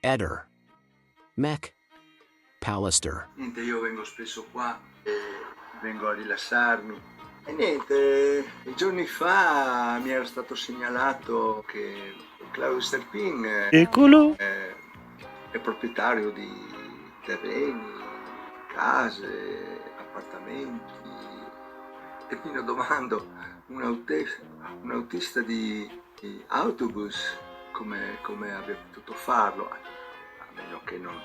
Eder. Mac Pallister. Niente, io vengo spesso qua e vengo a rilassarmi. E niente, giorni fa mi era stato segnalato che Claudio Sterpin Eccolo. è proprietario di terreni, case, appartamenti. E quindi io domando un autista di autobus come abbia potuto farlo, a meno che non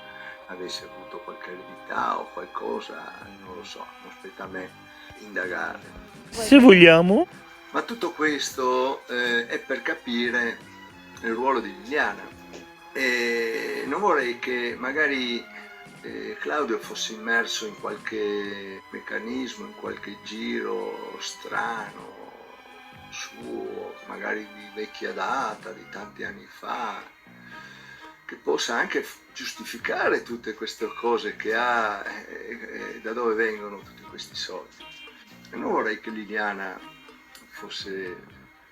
avesse avuto qualche eredità o qualcosa, non lo so, non spetta a me indagare. Se vogliamo. Ma tutto questo è per capire il ruolo di Liliana. E non vorrei che magari Claudio fosse immerso in qualche meccanismo, in qualche giro strano suo, magari di vecchia data, di tanti anni fa, che possa anche giustificare tutte queste cose che ha, da dove vengono tutti questi soldi. E non vorrei che Liliana fosse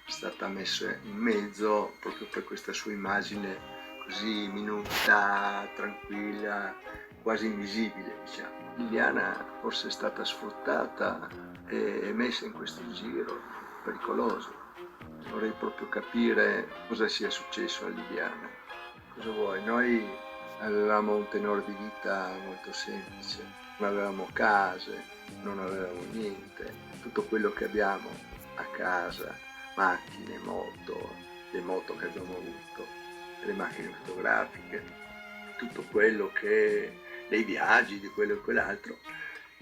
stata messa in mezzo proprio per questa sua immagine così minuta, tranquilla, quasi invisibile, diciamo. Liliana forse è stata sfruttata e messa in questo giro pericoloso. Vorrei proprio capire cosa sia successo a Liliana. Cosa vuoi? Noi avevamo un tenore di vita molto semplice, non avevamo case, non avevamo niente. Tutto quello che abbiamo a casa, macchine, moto, le moto che abbiamo avuto, le macchine fotografiche, tutto quello che, dei viaggi, di quello e quell'altro,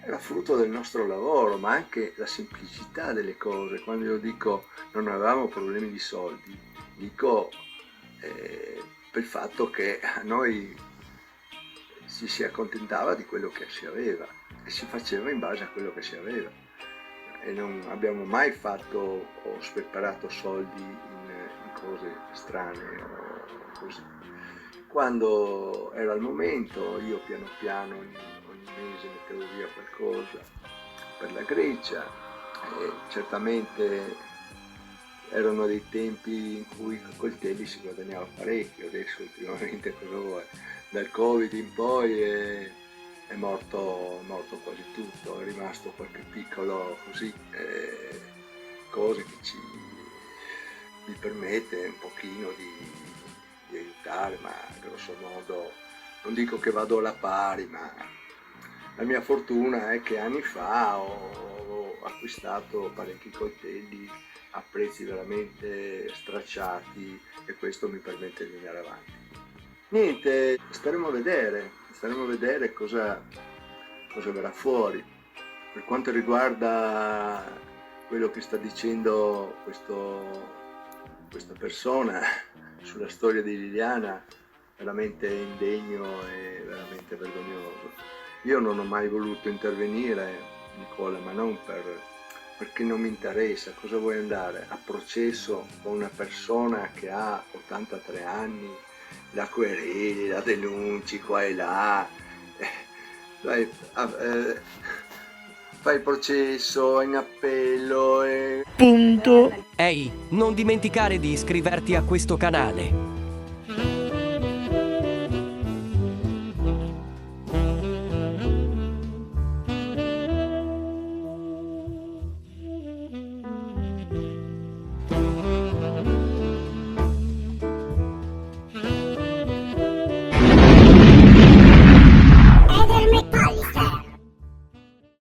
era frutto del nostro lavoro, ma anche la semplicità delle cose. Quando io dico non avevamo problemi di soldi, dico per il fatto che a noi si accontentava di quello che si aveva e si faceva in base a quello che si aveva. E non abbiamo mai fatto o sperperato soldi in cose strane o così. Quando era il momento io piano piano ogni mese mettevo via qualcosa per la Grecia e certamente erano dei tempi in cui con i coltelli si guadagnava parecchio. Adesso ultimamente cosa vuoi? Dal Covid in poi è morto quasi tutto, è rimasto qualche piccolo così, cose che mi permette un pochino di aiutare, ma grosso modo non dico che vado alla pari, ma la mia fortuna è che anni fa ho acquistato parecchi coltelli a prezzi veramente stracciati e questo mi permette di andare avanti. Niente, staremo a vedere cosa verrà fuori. Per quanto riguarda quello che sta dicendo questa persona sulla storia di Liliana, veramente indegno e veramente vergognoso. Io non ho mai voluto intervenire, Nicola, ma non perché non mi interessa. Cosa vuoi andare a processo con una persona che ha 83 anni, la quereli, la denunci qua e là, fai il processo in appello e... Punto. Ehi, non dimenticare di iscriverti a questo canale.